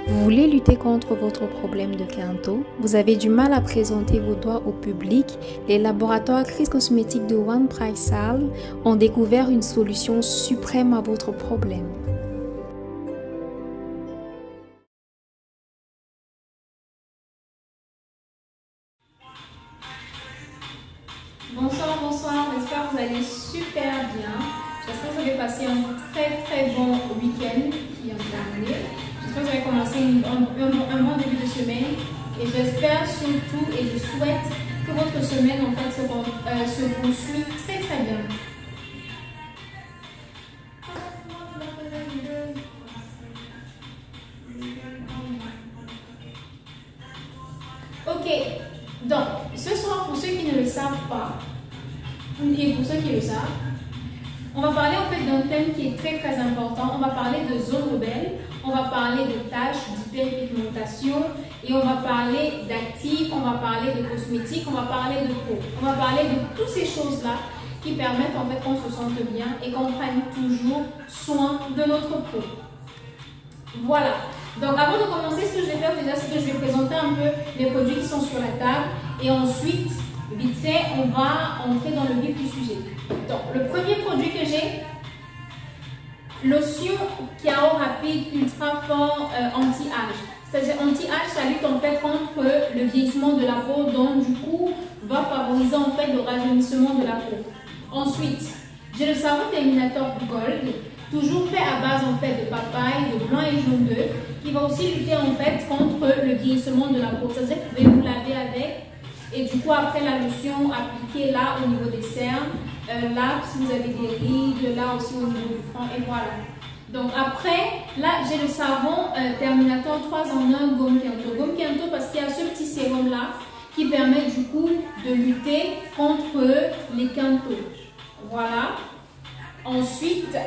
Vous voulez lutter contre votre problème de quinto? Vous avez du mal à présenter vos doigts au public? Les laboratoires Chris Cosmétiques de One Price Salles ont découvert une solution suprême à votre problème. Bonsoir, bonsoir, j'espère que vous allez super bien. J'espère que vous avez passé un très bon week-end qui est terminé. J'espère que vous avez commencé un bon début de semaine et j'espère surtout et je souhaite que votre semaine en fait se poursuive très bien. Ok, donc ce soir, pour ceux qui ne le savent pas, et pour ceux qui le savent, on va parler en fait d'un thème qui est très important. On va parler de zones rebelles, on va parler de taches, d'hyperpigmentation et on va parler d'actifs, on va parler de cosmétiques, on va parler de peau. On va parler de toutes ces choses-là qui permettent en fait qu'on se sente bien et qu'on prenne toujours soin de notre peau. Voilà. Donc avant de commencer, ce que je vais faire déjà, c'est que je vais présenter un peu les produits qui sont sur la table et ensuite, vite fait, on va entrer dans le vif du sujet. Donc, le premier produit que j'ai, lotion Kao Rapide Ultra Fort Anti-Âge. C'est-à-dire anti-âge, ça lutte en fait contre le vieillissement de la peau, donc du coup, va favoriser en fait le rajeunissement de la peau. Ensuite, j'ai le savon Terminator Gold, toujours fait à base en fait de papaye, de blanc et jaune d'œuf, qui va aussi lutter en fait contre le vieillissement de la peau. C'est-à-dire que vous pouvez vous laver avec. Et du coup, après la lotion, appliquée là au niveau des cernes, là si vous avez des rides, là aussi au niveau du front, et voilà. Donc après, là j'ai le savon Terminator 3 en 1 Gomme Kento. Gomme Kento parce qu'il y a ce petit sérum là qui permet du coup de lutter contre les quintos. Voilà. Ensuite,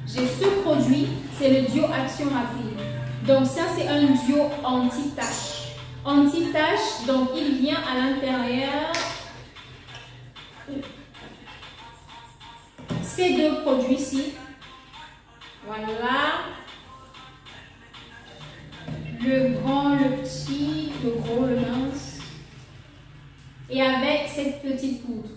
j'ai ce produit, c'est le Duo Action Rapide. Donc ça c'est un duo anti-tache. Anti-tache, donc il vient à l'intérieur ces deux produits-ci. Voilà. Le grand, le petit, le gros, le mince. Et avec cette petite poudre.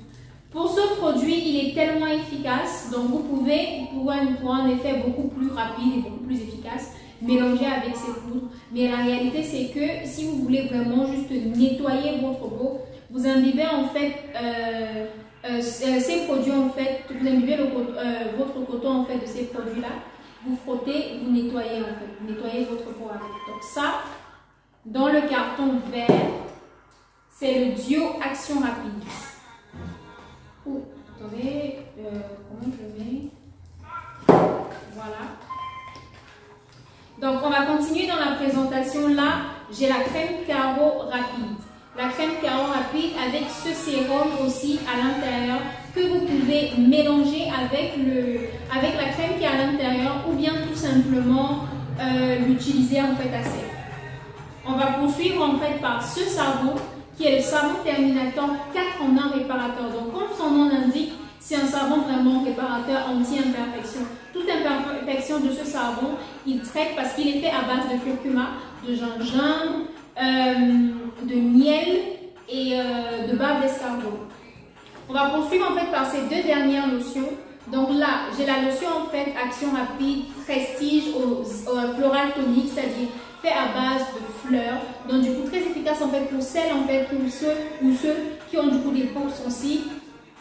Pour ce produit, il est tellement efficace, donc vous pouvez, pour un effet beaucoup plus rapide et beaucoup plus efficace, mélanger avec ces poudres. Mais la réalité, c'est que si vous voulez vraiment juste nettoyer votre peau, vous imbibez en fait ces produits en fait, vous imbibez votre coton en fait de ces produits-là. Vous frottez, vous nettoyez en fait, vous nettoyez votre peau avec. Donc ça, dans le carton vert, c'est le Duo Action Rapide. Oh, attendez, comment je mets? Voilà. Donc, on va continuer dans la présentation. Là, j'ai la crème Kao Rapide. La crème Kao Rapide avec ce sérum aussi à l'intérieur que vous pouvez mélanger avec la crème qui est à l'intérieur ou bien tout simplement l'utiliser en fait à sec. On va poursuivre en fait par ce savon qui est le savon Terminator 4 en 1 réparateur. Donc, comme son nom l'indique, c'est un savon vraiment réparateur anti-imperfection. Toute imperfection de ce savon, il traite parce qu'il est fait à base de curcuma, de gingembre, de miel et de bave d'escargot. On va poursuivre en fait par ces deux dernières lotions. Donc là, j'ai la lotion en fait Action Rapide Prestige au floral tonique, c'est-à-dire fait à base de fleurs. Donc du coup très efficace en fait pour celles en fait ou ceux qui ont du coup des peaux sensibles.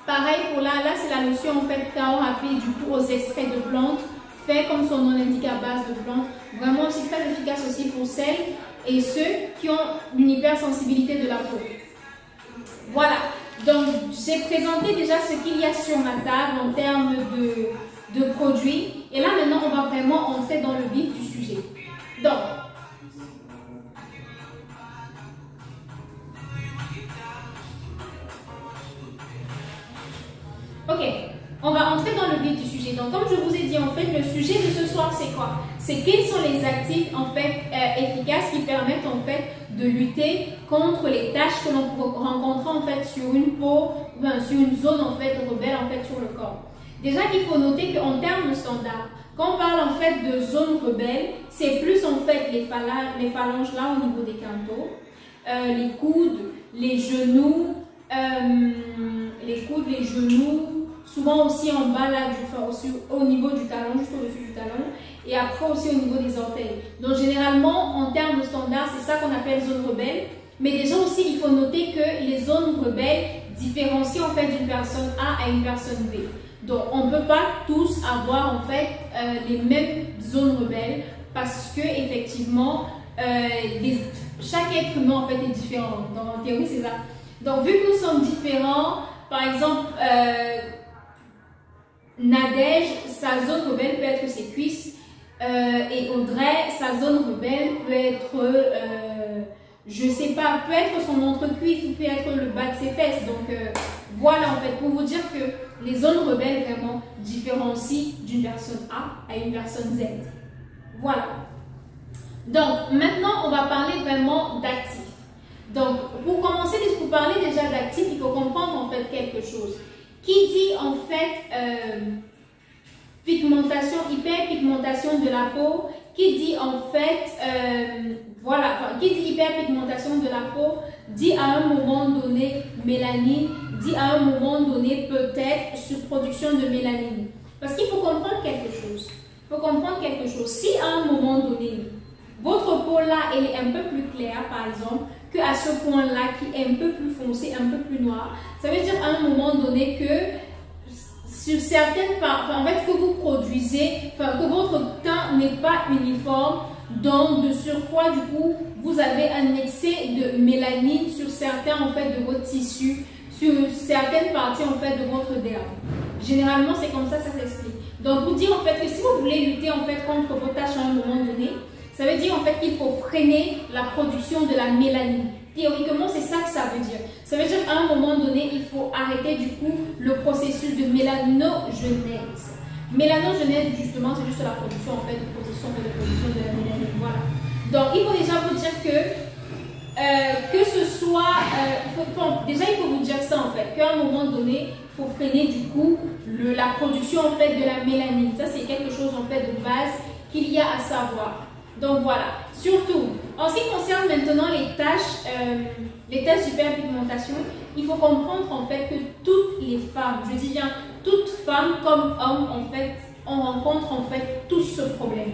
Pareil pour là c'est la lotion en fait Kao Rapide du coup aux extraits de plantes, fait comme son nom l'indique à base de plantes. Vraiment aussi très efficace aussi pour celles et ceux qui ont une hypersensibilité de la peau. Voilà, donc j'ai présenté déjà ce qu'il y a sur ma table en termes de produits. Et là maintenant on va vraiment entrer dans le vif du sujet. Donc, ok, on va entrer dans le vif du sujet. Donc, comme je vous ai dit, en fait, le sujet de ce soir, c'est quoi? C'est quels sont les actifs, en fait, efficaces qui permettent, en fait, de lutter contre les taches que l'on peut rencontrer, en fait, sur une peau, sur une zone, en fait, rebelle, en fait, sur le corps. Déjà, il faut noter qu'en termes de standards, Quand on parle en fait de zone rebelle, c'est plus en fait les phalanges là au niveau des quintaux, les coudes, les genoux, souvent aussi en bas là, aussi au niveau du talon, juste au-dessus du talon, et après aussi au niveau des orteils. Donc généralement, en termes de standard, c'est ça qu'on appelle zone rebelle. Mais déjà aussi, il faut noter que les zones rebelles différencient en fait d'une personne A à une personne B. Donc on ne peut pas tous avoir en fait les mêmes zones rebelles parce que effectivement, chaque être humain en fait est différent. Donc en théorie, c'est ça. Donc vu que nous sommes différents, par exemple, Nadège, sa zone rebelle peut être ses cuisses, et Audrey, sa zone rebelle peut être, je sais pas, peut être son entrecuisse ou peut être le bas de ses fesses. Donc voilà en fait, pour vous dire que les zones rebelles vraiment différencient d'une personne A à une personne Z. Voilà. Donc maintenant, on va parler vraiment d'actifs. Donc pour commencer, pour parler déjà d'actifs, il faut comprendre en fait quelque chose. Qui dit en fait pigmentation, hyperpigmentation de la peau, qui dit en fait, qui dit hyperpigmentation de la peau, dit à un moment donné mélanine, dit à un moment donné peut-être surproduction de mélanine. Parce qu'il faut comprendre quelque chose. Il faut comprendre quelque chose. Si à un moment donné, votre peau là, elle est un peu plus claire, par exemple, qu'à ce point-là, qui est un peu plus foncé, un peu plus noir, ça veut dire à un moment donné que sur certaines parties, en fait, que vous produisez, que votre teint n'est pas uniforme, donc de surcroît, du coup, vous avez un excès de mélanine sur certains, en fait, de votre tissu, sur certaines parties, en fait, de votre derme. Généralement, c'est comme ça s'explique. Donc, vous dire, en fait, que si vous voulez lutter, en fait, contre vos taches à un moment donné, ça veut dire, en fait, qu'il faut freiner la production de la mélanine. Théoriquement, c'est ça que ça veut dire. Ça veut dire qu'à un moment donné, il faut arrêter du coup le processus de mélanogenèse. Mélanogenèse, justement, c'est juste la production en fait de production de la mélanine. Voilà. Donc, il faut déjà vous dire que ce soit, déjà il faut vous dire ça en fait, qu'à un moment donné, il faut freiner du coup la production en fait de la mélanine. Ça, c'est quelque chose en fait de base qu'il y a à savoir. Donc voilà, surtout, en ce qui concerne maintenant les tâches d'hyperpigmentation, il faut comprendre en fait que toutes les femmes, je dis bien toutes femmes comme hommes en fait, on rencontre en fait tous ce problème.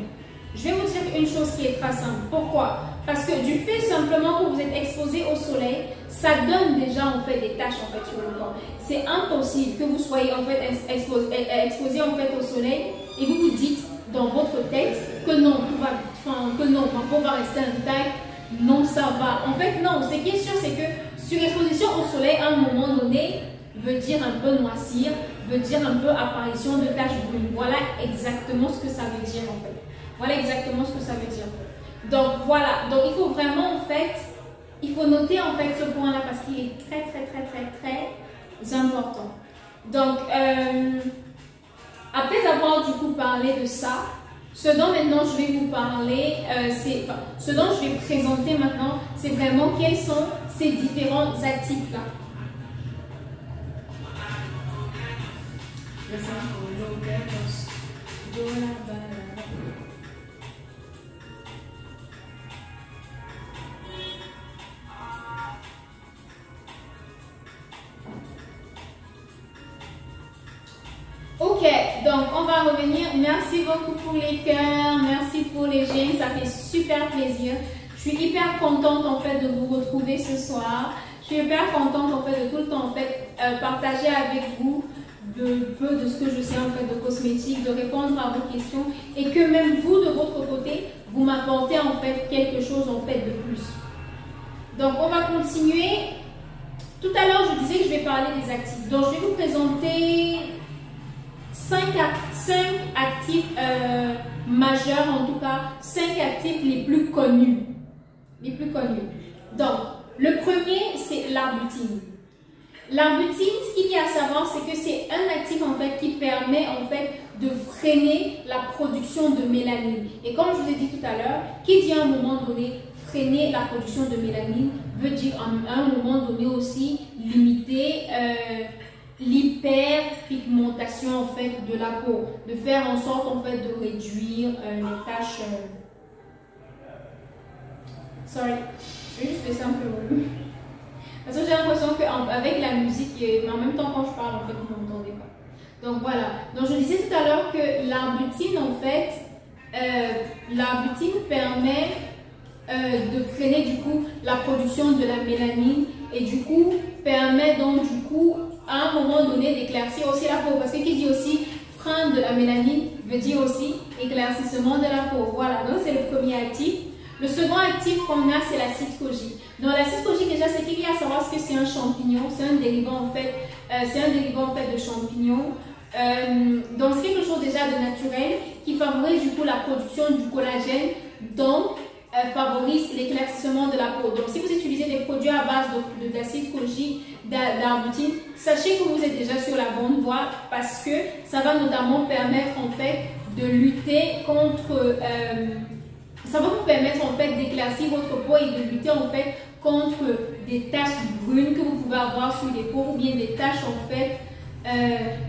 Je vais vous dire une chose qui est très simple. Pourquoi? Parce que du fait simplement que vous êtes exposé au soleil, ça donne déjà en fait des taches en fait sur le corps. C'est impossible que vous soyez en fait exposé en fait au soleil et vous vous dites dans votre tête que non, que non, ma peau va rester intacte, non, ça va. En fait, non, ce qui est sûr, c'est que surexposition au soleil à un moment donné veut dire un peu noircir, veut dire un peu apparition de taches brunes. Voilà exactement ce que ça veut dire en fait. Voilà exactement ce que ça veut dire. Donc voilà, donc il faut vraiment en fait, il faut noter en fait ce point-là parce qu'il est très très très très très important. Donc, après avoir du coup parlé de ça, ce dont maintenant je vais vous parler, ce dont je vais présenter maintenant, c'est vraiment quels sont ces différents actifs-là. Ok, donc on va revenir. Merci beaucoup pour les cœurs, merci pour les j'aime, ça fait super plaisir. Je suis hyper contente en fait de vous retrouver ce soir. Je suis hyper contente en fait de tout le temps en fait partager avec vous peu de ce que je sais en fait de cosmétique, de répondre à vos questions et que même vous de votre côté vous m'apportez en fait quelque chose en fait de plus. Donc on va continuer. Tout à l'heure je disais que je vais parler des actifs. Donc je vais vous présenter 5 actifs majeurs, en tout cas 5 actifs les plus connus. Donc, le premier, c'est l'arbutine. L'arbutine, ce qu'il y a à savoir, c'est que c'est un actif en fait qui permet en fait de freiner la production de mélanine. Et comme je vous ai dit tout à l'heure, qui dit à un moment donné freiner la production de mélanine veut dire à un moment donné aussi limiter l'hyperpigmentation d'éclaircissement en fait de la peau, de faire en sorte en fait de réduire les taches. Sorry, je vais juste baisser un peu le volume. Parce que j'ai l'impression qu'avec la musique, mais en même temps quand je parle, en fait, vous ne m'entendez pas. Donc voilà. Donc je disais tout à l'heure que l'arbutine, en fait, l'arbutine permet de freiner du coup la production de la mélanine et du coup permet donc du coup à un moment donné d'éclaircir aussi la peau. Parce que qui dit aussi frein de la mélanine veut dire aussi éclaircissement de la peau. Voilà, donc c'est le premier actif. Le second actif qu'on a, c'est l'acide kojique. Donc l'acide kojique, déjà, c'est qu'il y a à savoir ce que c'est un champignon. C'est un dérivant en fait, de champignon. Donc c'est quelque chose déjà de naturel qui favorise du coup la production du collagène, donc favorise l'éclaircissement de la peau. Donc si vous utilisez des produits à base d'acide kojique, d'arbutine, sachez que vous êtes déjà sur la bonne voie parce que ça va notamment permettre en fait de lutter contre ça va vous permettre en fait d'éclaircir votre peau et de lutter en fait contre des taches brunes que vous pouvez avoir sur les peaux ou bien des taches en fait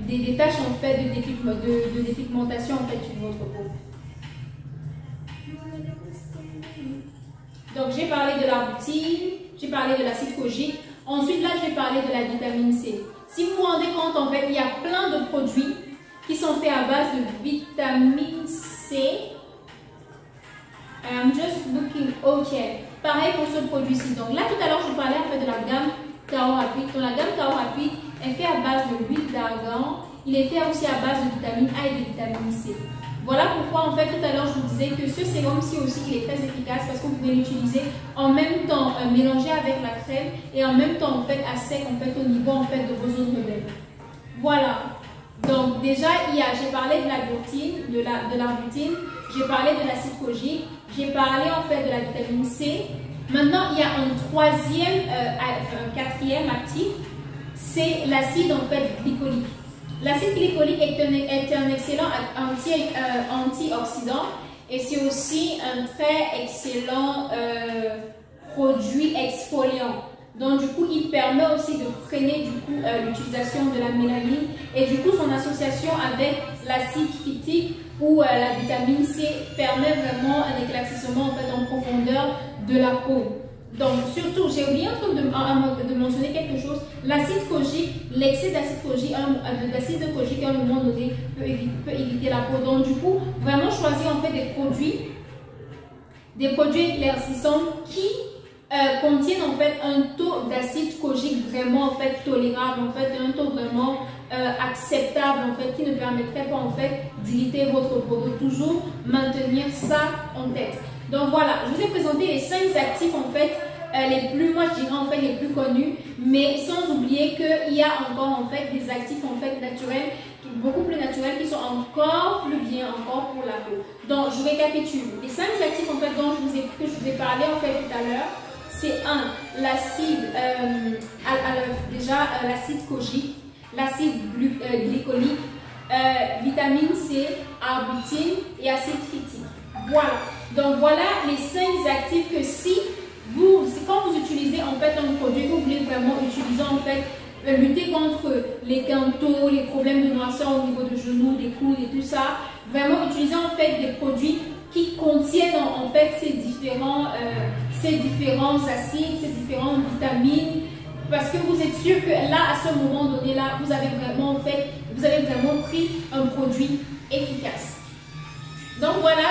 des taches en fait de dépigmentation en fait sur votre peau. Donc j'ai parlé de l'arbutine, j'ai parlé de l'acide kojique. Ensuite là je vais parler de la vitamine C. Si vous vous rendez compte en fait il y a plein de produits qui sont faits à base de vitamine C. I'm just looking, ok. Pareil pour ce produit-ci. Donc là, tout à l'heure, je parlais en fait de la gamme Kao Rapide. Donc la gamme Kao Rapide est faite à base de l'huile d'argan. Il est fait aussi à base de vitamine A et de vitamine C. Voilà pourquoi en fait tout à l'heure je vous disais que ce sérum-ci aussi il est très efficace parce que vous pouvez l'utiliser en même temps mélangé avec la crème et en même temps en fait à sec en fait au niveau en fait de vos autres modèles. Voilà. Donc déjà j'ai parlé de la glutine, de l'arbutine, j'ai parlé de l'acide kojique, j'ai parlé en fait de la vitamine C. Maintenant il y a un quatrième actif, c'est l'acide en fait glycolique. L'acide glycolique est un excellent antioxydant et c'est aussi un très excellent produit exfoliant. Donc du coup, il permet aussi de freiner du coup l'utilisation de la mélanine et du coup son association avec l'acide phytique ou la vitamine C permet vraiment un éclaircissement en fait en profondeur de la peau. Donc surtout, j'ai oublié de mentionner quelque chose. L'acide kojique, l'excès d'acide kojique à un moment donné peut éviter la peau. Donc du coup, vraiment choisir en fait des produits éclaircissants qui contiennent en fait un taux d'acide kojique vraiment en fait tolérable, en fait un taux vraiment acceptable en fait qui ne permettrait pas en fait d'irriter votre peau. Donc toujours maintenir ça en tête. Donc voilà, je vous ai présenté les 5 actifs en fait les plus, moi je dirais en fait les plus connus, mais sans oublier qu'il y a encore en fait des actifs en fait naturels, beaucoup plus naturels qui sont encore plus bien encore pour la peau. Donc je récapitule, les 5 actifs en fait que je vous ai parlé en fait tout à l'heure. C'est l'acide, l'acide kojique, l'acide glycolique, vitamine C, arbutine et acide phytique. Voilà. Donc voilà les 5 actifs que quand vous utilisez en fait un produit que vous voulez vraiment utiliser en fait, lutter contre les quintaux, les problèmes de noirceur au niveau des genoux, des coudes et tout ça, vraiment utiliser en fait des produits qui contiennent en fait ces différents acides, ces différentes vitamines, parce que vous êtes sûr que là, à ce moment donné là, vous avez vraiment pris un produit efficace. Donc voilà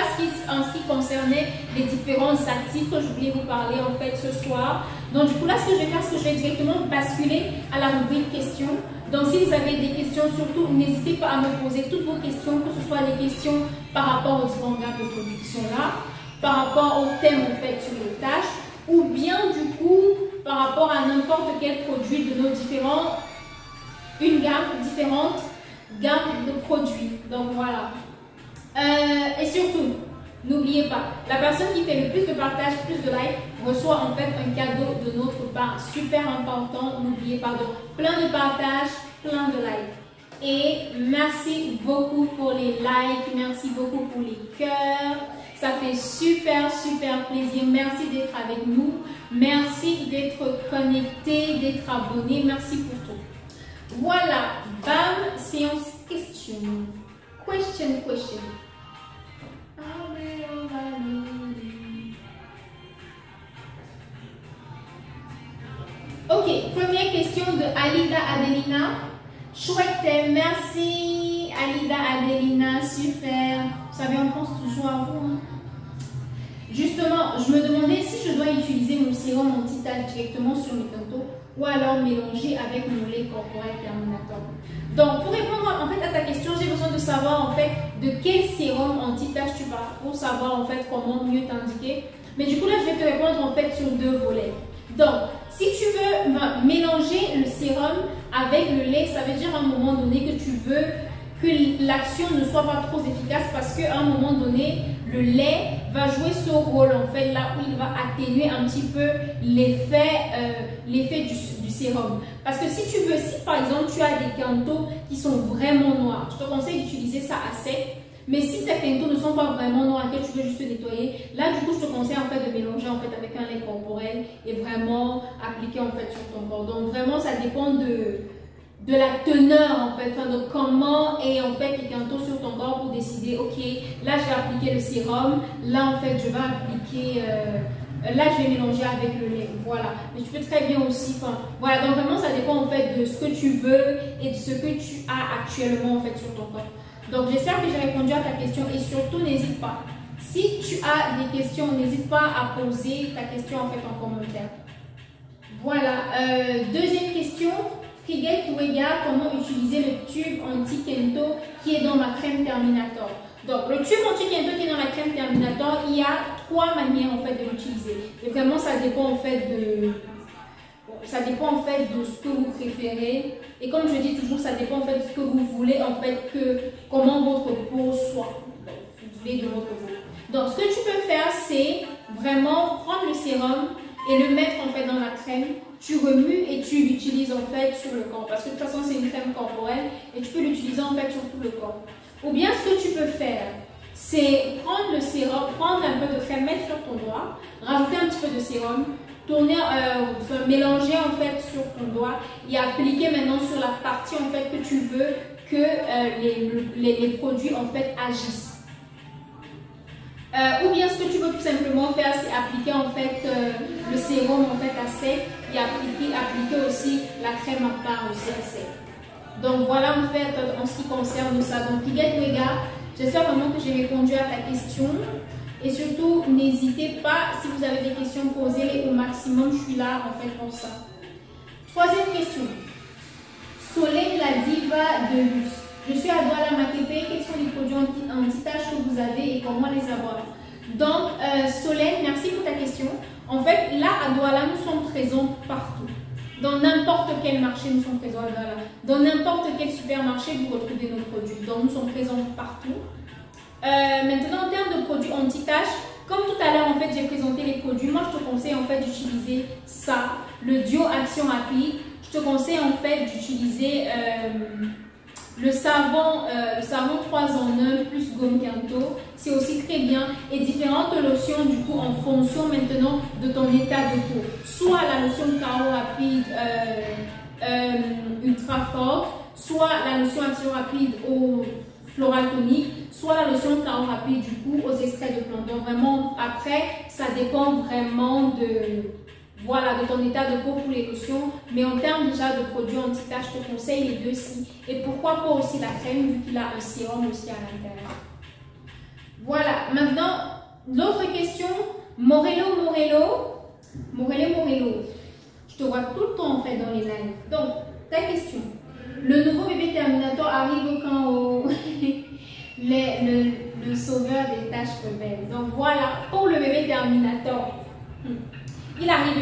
en ce qui concernait les différents actifs que je voulais vous parler en fait ce soir. Donc du coup là, ce que je vais faire, c'est que je vais directement basculer à la rubrique questions. Donc si vous avez des questions, surtout n'hésitez pas à me poser toutes vos questions, que ce soit des questions par rapport aux différentes gammes de production là, par rapport au thème en fait sur les tâches, ou bien du coup par rapport à n'importe quel produit de nos différentes gammes de produits. Donc voilà. Et surtout, n'oubliez pas, la personne qui fait le plus de partage, plus de likes, reçoit en fait un cadeau de notre part. Super important, n'oubliez pas. Donc, plein de partages, plein de likes. Et merci beaucoup pour les likes, merci beaucoup pour les cœurs. Ça fait super plaisir. Merci d'être avec nous. Merci d'être connecté, d'être abonné. Merci pour tout. Voilà, bam, séance question. Question. Ok, première question de Alida Adelina. Chouette, merci Alida Adelina, super. Vous savez, on pense toujours à vous. Hein. Justement, je me demandais si je dois utiliser mon sérum anti-tache directement sur mes pintos ou alors mélanger avec mon lait corporel terminator. Donc, pour répondre en fait à ta question, j'ai besoin de savoir en fait de quel sérum anti-tache tu parles pour savoir en fait comment mieux t'indiquer. Mais du coup là, je vais te répondre en fait sur deux volets. Donc, si tu veux mélanger le sérum avec le lait, ça veut dire à un moment donné que tu veux que l'action ne soit pas trop efficace parce qu'à un moment donné, le lait va jouer ce rôle en fait là où il va atténuer un petit peu l'effet du sérum. Parce que si tu veux, si par exemple tu as des cantos qui sont vraiment noirs, je te conseille d'utiliser ça à sec. Mais si tes cantos ne sont pas vraiment noirs et que tu veux juste nettoyer, là du coup je te conseille en fait de mélanger en fait avec un lait corporel et vraiment appliquer en fait sur ton corps. Donc vraiment ça dépend de la teneur en fait, enfin, de comment est en fait les cantos sur ton corps pour décider, ok, là je vais appliquer le sérum, là en fait je vais appliquer, là je vais mélanger avec le lait, voilà. Mais tu peux très bien aussi, enfin, voilà, donc vraiment ça dépend en fait de ce que tu veux et de ce que tu as actuellement en fait sur ton corps. Donc j'espère que j'ai répondu à ta question et surtout n'hésite pas, si tu as des questions, n'hésite pas à poser ta question en fait en commentaire. Voilà, deuxième question. Frigate Wega, comment utiliser le tube anti-kento qui est dans ma crème Terminator. Donc le tube anti-kento qui est dans la crème Terminator, il y a trois manières en fait de l'utiliser. Et vraiment ça dépend en fait de ce que vous préférez. Et comme je dis toujours, ça dépend en fait de ce que vous voulez en fait comment votre peau soit. Donc, vous voulez de votre peau. Donc ce que tu peux faire, c'est vraiment prendre le sérum et le mettre en fait dans la crème. Tu remues et tu l'utilises en fait sur le corps parce que de toute façon c'est une crème corporelle et tu peux l'utiliser en fait sur tout le corps. Ou bien ce que tu peux faire, c'est prendre le sérum, prendre un peu de crème, mettre sur ton doigt, rajouter un petit peu de sérum, tourner, mélanger en fait sur ton doigt et appliquer maintenant sur la partie en fait que tu veux que les produits en fait agissent. Ou bien ce que tu veux tout simplement faire, c'est appliquer en fait le sérum en fait à sec et appliquer aussi la crème à part aussi à sec. Donc voilà en fait en ce qui concerne ça. Donc Frigate Wega, j'espère vraiment que j'ai répondu à ta question. Et surtout, n'hésitez pas, si vous avez des questions, posez-les au maximum. Je suis là en fait pour ça. Troisième question. Solène la diva de luxe. Je suis à Douala Makepe. Quels sont les produits anti-taches que vous avez et comment les avoir? Donc, Solène, merci pour ta question. En fait, là, à Douala, nous sommes présents partout. Dans n'importe quel marché, nous sommes présents à Douala. Dans n'importe quel supermarché, vous retrouvez nos produits. Donc, nous sommes présents partout. Maintenant, en termes de produits anti-taches, comme tout à l'heure, en fait, j'ai présenté les produits. Moi, je te conseille en fait d'utiliser ça, le Duo Action Rapide. Je te conseille en fait d'utiliser le savon 3 en 1 plus gomme Kento, c'est aussi très bien. Et différentes lotions du coup en fonction maintenant de ton état de peau. Soit la lotion Carreau Rapide ultra forte, soit la lotion Action Rapide au floral tonique, soit la lotion Carreau Rapide du coup aux extraits de plantes. Donc vraiment après ça dépend vraiment de ton état de peau pour les lotions, mais en termes déjà de produits anti-taches, je te conseille les deux-ci. Et pourquoi pas aussi la crème, vu qu'il a un sérum aussi à l'intérieur. Voilà, maintenant, l'autre question, Morello. Je te vois tout le temps en fait dans les lives. Donc, ta question, le nouveau bébé Terminator arrive quand au... le sauveur des taches rebelles. Donc voilà, pour le bébé Terminator. Il arrive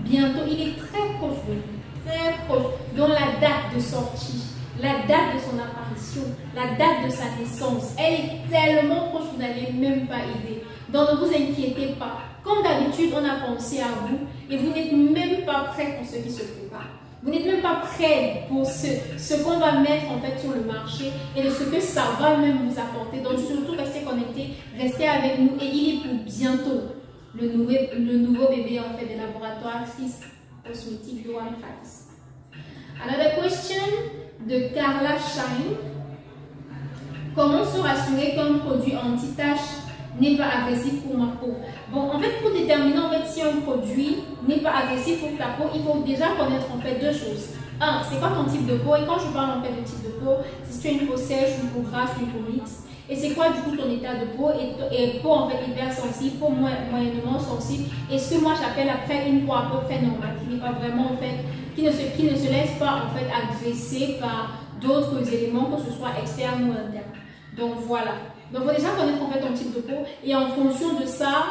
bientôt, il est très proche de nous, très proche, dont la date de sortie, la date de son apparition, la date de sa naissance, elle est tellement proche, vous n'avez même pas idée. Donc ne vous inquiétez pas, comme d'habitude on a pensé à vous et vous n'êtes même pas prêts pour ce qui se prépare. Vous n'êtes même pas prêts pour ce qu'on va mettre en fait sur le marché et de ce que ça va même vous apporter. Donc surtout restez connectés, restez avec nous et il est pour bientôt. Le nouveau bébé en fait des laboratoires Chris Cosmetics de One Price. Another question, de Carla Shine. Comment se rassurer qu'un produit anti-tache n'est pas agressif pour ma peau? Bon, en fait, pour déterminer en fait si un produit n'est pas agressif pour ta peau, il faut déjà connaître en fait deux choses. Un, c'est quoi ton type de peau? Et quand je parle en fait de type de peau, c'est si tu as une peau sèche, une peau grasse, une peau mixte. Et c'est quoi du coup ton état de peau? Et peau en fait hypersensible, peau moyennement sensible. Et ce que moi j'appelle après une peau à peu près normale, qui n'est pas vraiment en fait, qui ne se laisse pas en fait agresser par d'autres éléments, que ce soit externe ou interne. Donc voilà. Donc il faut déjà connaître en fait ton type de peau. Et en fonction de ça,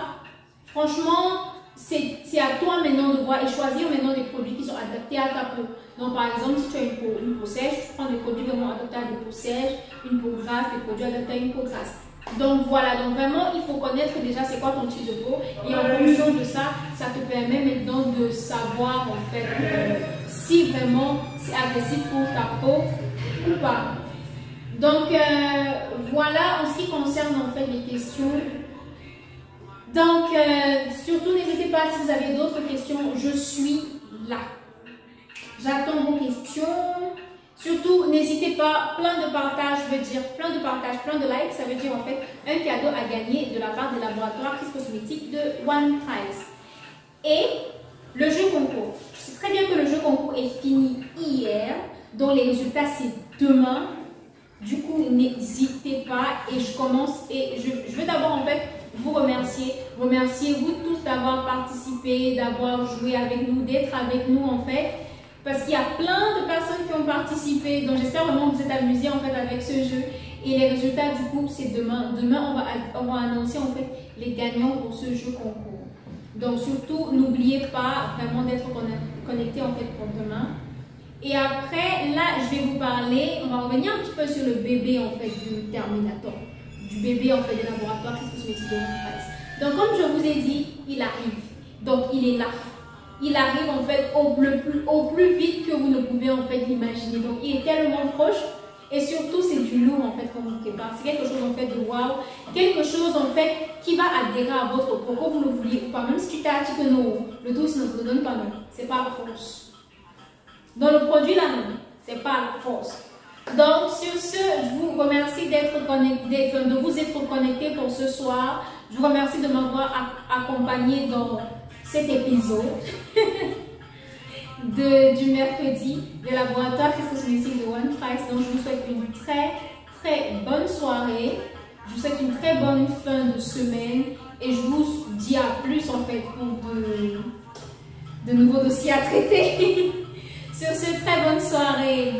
franchement, c'est à toi maintenant de voir et choisir maintenant des produits qui sont adaptés à ta peau. Donc par exemple, si tu as une peau sèche, tu prends des produits vraiment adaptés à des peaux sèches, une peau grasse, des produits adaptés à une peau grasse. Donc voilà, donc vraiment il faut connaître déjà c'est quoi ton type de peau et en fonction de ça, ça te permet maintenant de savoir en fait si vraiment c'est agressif pour ta peau ou pas. Donc voilà en ce qui concerne en fait les questions. Donc surtout n'hésitez pas si vous avez d'autres questions, je suis là. J'attends vos questions. Surtout, n'hésitez pas, plein de partage veut dire plein de partage, plein de likes, ça veut dire en fait un cadeau à gagner de la part des laboratoires Chris Cosmetics de One Price. Et le jeu concours. Je sais très bien que le jeu concours est fini hier, dont les résultats c'est demain. Du coup, n'hésitez pas et je commence et je veux d'abord en fait vous remercier vous tous d'avoir participé, d'avoir joué avec nous, d'être avec nous en fait. Parce qu'il y a plein de personnes qui ont participé, donc j'espère vraiment que vous êtes amusés en fait avec ce jeu. Et les résultats du coup, c'est demain. Demain, on va annoncer en fait les gagnants pour ce jeu concours. Donc surtout, n'oubliez pas vraiment d'être connecté en fait pour demain. Et après, là, je vais vous parler, on va revenir un petit peu sur le bébé en fait du Terminator. Du bébé en fait des laboratoires Chris Cosmetics de One Price. Donc comme je vous ai dit, il arrive. Donc il est là. Il arrive en fait au plus vite que vous ne pouvez en fait l'imaginer. Donc il est tellement proche et surtout c'est du lourd en fait qu'on vous prépare. C'est quelque chose en fait de waouh, quelque chose en fait qui va adhérer à votre peau, que vous le vouliez ou pas. Même si tu t'as dit que non, le dos ne te donne pas non, c'est pas la force. Dans le produit là non, c'est pas la force. Donc sur ce, je vous remercie de vous être connecté pour ce soir. Je vous remercie de m'avoir accompagné dans cet épisode du mercredi de laboratoire Chris Cosmetics de One Price. Donc je vous souhaite une très bonne soirée. Je vous souhaite une très bonne fin de semaine et je vous dis à plus en fait pour de nouveaux dossiers à traiter. Sur ce, très bonne soirée.